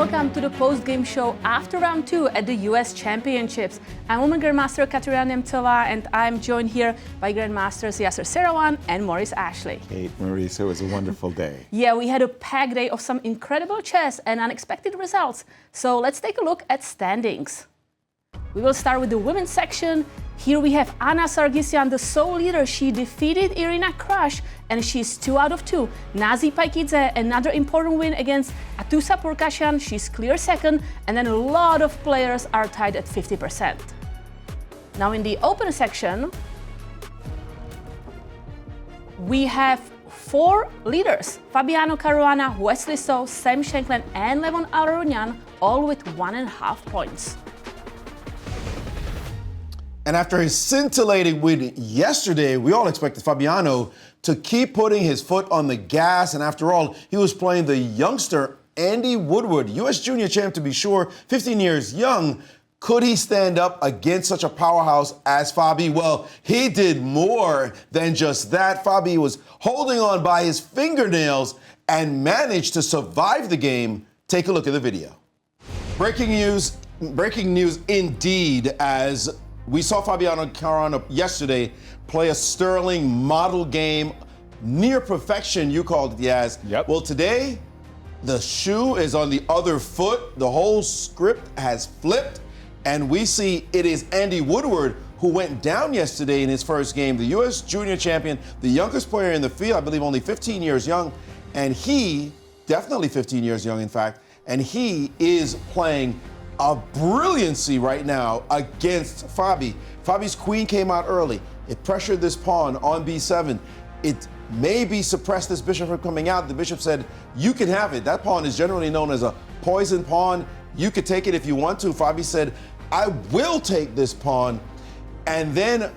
welcome to the post-game show after round 2 at the US Championships. I'm Women Grandmaster Katerina Nemcova, and I'm joined here by Grandmasters Yasser Seirawan and Maurice Ashley. Kate, Maurice, it was a wonderful day. Yeah, we had a packed day of some incredible chess and unexpected results. So let's take a look at standings. We will start with the women's section. Here we have Anna Sargsyan, the sole leader. She defeated Irina Krush, and she's 2 out of 2. Nazi Paikidze, another important win against Atusa Purkasyan. She's clear second, and then a lot of players are tied at 50%. Now in the open section, we have 4 leaders: Fabiano Caruana, Wesley So, Sam Shankland, and Levon Aronian, all with 1.5 points. And after his scintillating win yesterday, we all expected Fabiano to keep putting his foot on the gas. And after all, he was playing the youngster Andy Woodward, U.S. junior champ to be sure, 15 years young. Could he stand up against such a powerhouse as Fabi? Well, he did more than just that. Fabi was holding on by his fingernails and managed to survive the game. Take a look at the video. Breaking news indeed, as we saw Fabiano Caruana yesterday play a sterling model game, near perfection, you called it, Yaz. Yep. Well, today, the shoe is on the other foot. The whole script has flipped, and we see it is Andy Woodward who went down yesterday in his first game, the U.S. junior champion, the youngest player in the field, I believe only 15 years young, and he, definitely 15 years young, in fact, and he is playing a brilliancy right now against Fabi. Fabi's queen came out early. It pressured this pawn on b7. It maybe suppressed this bishop from coming out. The bishop said, you can have it. That pawn is generally known as a poison pawn. You could take it if you want to. Fabi said, I will take this pawn. And then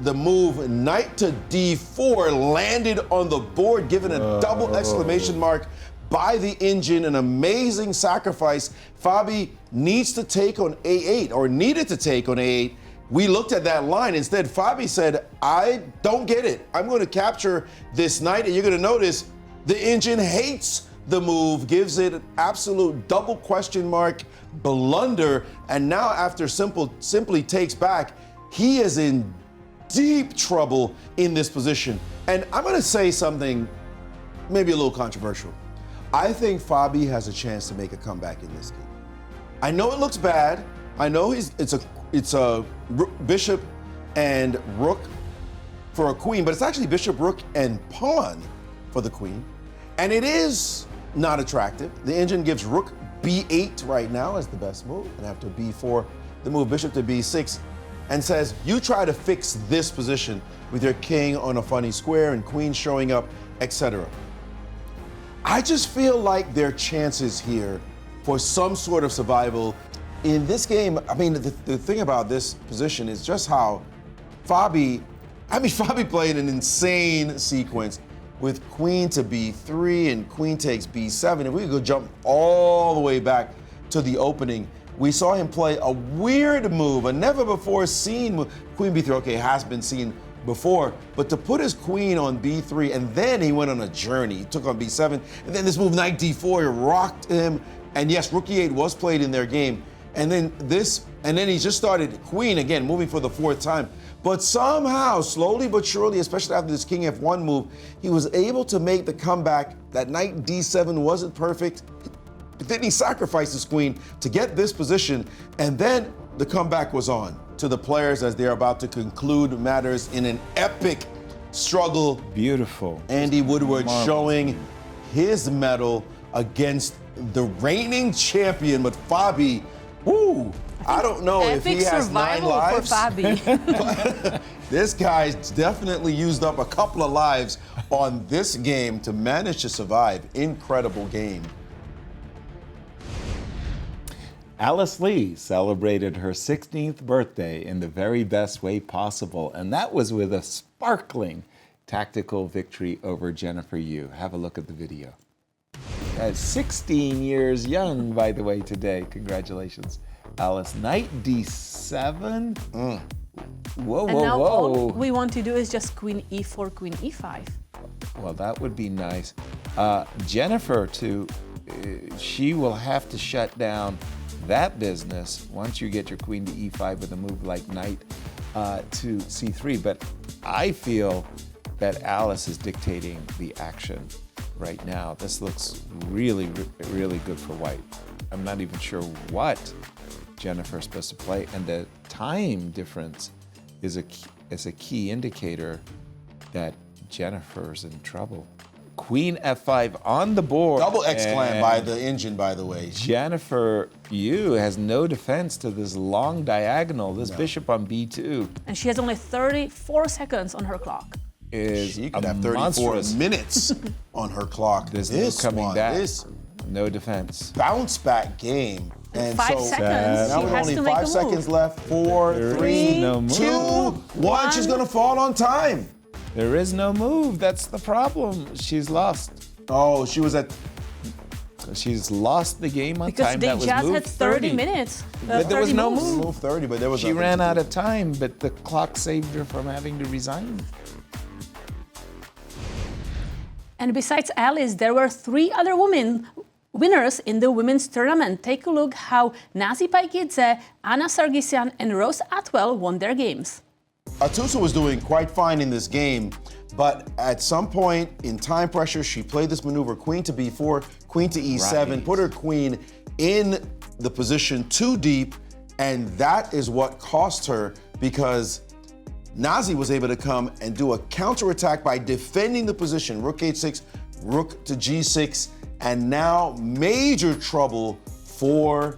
the move knight to d4 landed on the board, given a double exclamation mark by the engine, an amazing sacrifice. Fabi needs to take on a8, or needed to take on a8. We looked at that line. Instead, Fabi said, I don't get it. I'm going to capture this knight, and you're going to notice the engine hates the move, gives it an absolute double question mark blunder, and now after simply takes back, he is in deep trouble in this position. And I'm going to say something maybe a little controversial. I think Fabi has a chance to make a comeback in this game. I know it looks bad. I know it's a bishop and rook for a queen, but it's actually bishop, rook, and pawn for the queen. And it is not attractive. The engine gives rook b8 right now as the best move, and after b4, the move bishop to b6, and says, you try to fix this position with your king on a funny square and queen showing up, etc. I just feel like there are chances here for some sort of survival. In this game, I mean, the thing about this position is just how Fabi played an insane sequence with queen to b3 and queen takes b7. And we could go jump all the way back to the opening. We saw him play a weird move, a never before seen move. Queen b3, okay, has been seen before, but to put his queen on b3, and then he went on a journey. He took on b7, and then this move knight d4 rocked him. And yes, rook e8 was played in their game. And then he just started queen again, moving for the 4th time. But somehow, slowly but surely, especially after this king f1 move, he was able to make the comeback. That knight d7 wasn't perfect. But then he sacrificed his queen to get this position, and then the comeback was on to the players as they're about to conclude matters in an epic struggle. Beautiful. Andy Woodward showing his mettle against the reigning champion, but Fabi, I don't know if he has 9 lives. For Fabi. This guy's definitely used up a couple of lives on this game to manage to survive. Incredible game. Alice Lee celebrated her 16th birthday in the very best way possible, and that was with a sparkling tactical victory over Jennifer Yu. Have a look at the video. 16 years young, by the way, today. Congratulations, Alice. Knight d7. Whoa, and now all we want to do is just queen e4, queen e5. Well, that would be nice. Jennifer to she will have to shut down that business once you get your queen to e5 with a move like knight to c3. But I feel that Alice is dictating the action right now. This looks really, really good for white. I'm not even sure what Jennifer's supposed to play, and the time difference is a key indicator that Jennifer's in trouble. Queen f5 on the board. Double exclam by the engine, by the way. Jennifer Yu has no defense to this long diagonal, this bishop on b2. And she has only 34 seconds on her clock. She could have 34 minutes on her clock. There's no coming back. No defense. Bounce back game. And 5 seconds. now She with has only to make 5 a seconds move. left. 4, 3, no 2, move. 1. She's gonna fall on time. There is no move. That's the problem. She's lost. Oh, she was at. She's lost the game on Because time. they That was just move had 30 minutes. But there was 30 no moves. move. Move 30, but there was She ran out of time, but the clock saved her from having to resign. And besides Alice, there were 3 other women winners in the women's tournament. Take a look how Nazi Paikidze, Anna Sargsyan, and Rose Atwell won their games. Atusa was doing quite fine in this game, but at some point in time pressure, she played this maneuver, queen to b4, queen to e7, Right. put her queen in the position too deep, and that is what cost her, because Nazi was able to come and do a counterattack by defending the position, rook h6, rook to g6, and now major trouble for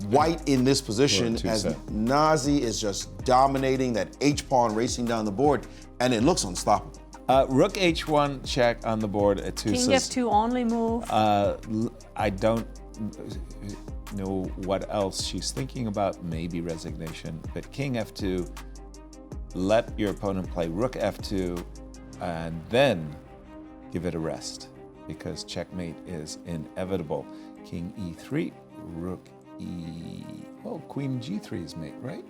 white in this position as Nazi is just dominating that h-pawn racing down the board, and it looks unstoppable. Rook h1 check on the board at King 2. f2 only move. I don't know what else she's thinking about, maybe resignation, but king f2, let your opponent play rook f2, and then give it a rest, because checkmate is inevitable. King e3, rook queen g3 is mate, right?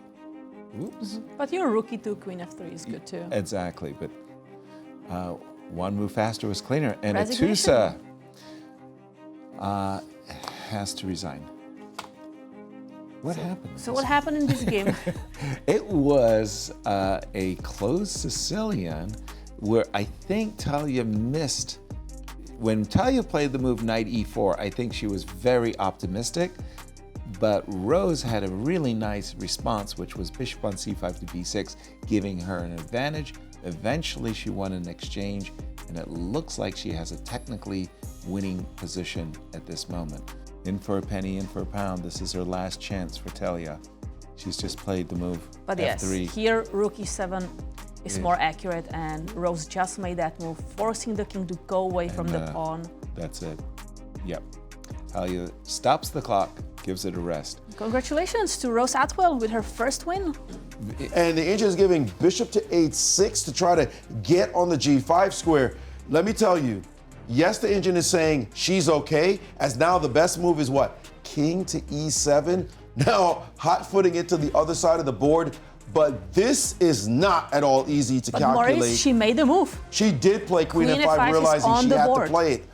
Whoops. But your rook e2, queen f3 is good too. Exactly, but one move faster was cleaner, and Resignation. Atusa has to resign. What happened? So what happened in this game? It was a closed Sicilian where I think Talia missed. When Talia played the move knight e4, I think she was very optimistic, but Rose had a really nice response, which was bishop on c5 to b6, giving her an advantage. Eventually she won an exchange, and it looks like she has a technically winning position at this moment. In for a penny, in for a pound. This is her last chance for Talia. She's just played the move But f3. yes, here rook e7 is more accurate, and Rose just made that move, forcing the king to go away from the pawn. That's it. Yep. Talia stops the clock, gives it a rest. Congratulations to Rose Atwell with her first win. And the engine is giving bishop to h6 to try to get on the g5 square. Let me tell you, yes, the engine is saying she's okay, as now the best move is what? King to e7. Now, hot-footing it to the other side of the board, but this is not at all easy to But calculate. Maurice, she made the move. She did play queen Queen f5, f5 is realizing on she the had board. to play it.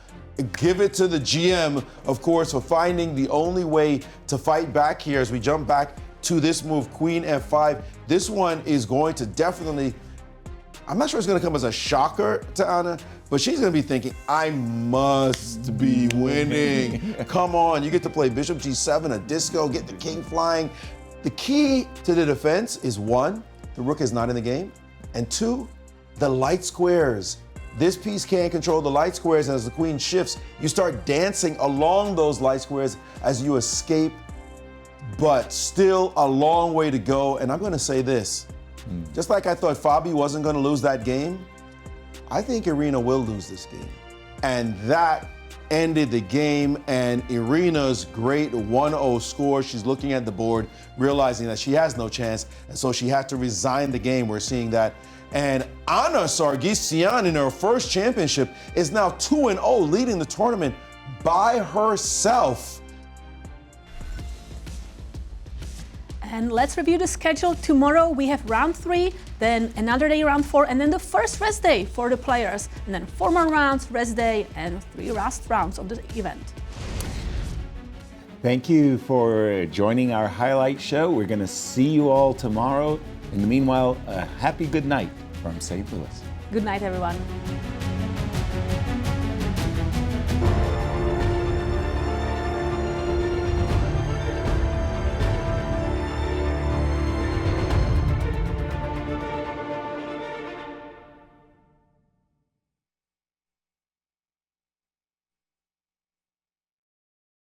Give it to the GM, of course, for finding the only way to fight back here as we jump back to this move, queen f5. This one is going to definitely, I'm not sure it's going to come as a shocker to Anna, but she's going to be thinking, I must be winning. Come on, you get to play bishop g7, a disco, get the king flying. The key to the defense is 1, the rook is not in the game, and 2, the light squares. This piece can't control the light squares, and as the queen shifts, you start dancing along those light squares as you escape, but still a long way to go. And I'm gonna say this, just like I thought Fabi wasn't gonna lose that game, I think Irina will lose this game. And that ended the game, and Irina's great 1-0 score. She's looking at the board, realizing that she has no chance, and so she had to resign the game. We're seeing that. And Anna Sargsyan in her first championship is now 2-0, leading the tournament by herself. And let's review the schedule. Tomorrow we have round 3, then another day round 4, and then the first rest day for the players, and then 4 more rounds, rest day, and 3 last rounds of the event. Thank you for joining our highlight show. We're going to see you all tomorrow. In the meanwhile, a happy good night from St. Louis. Good night, everyone.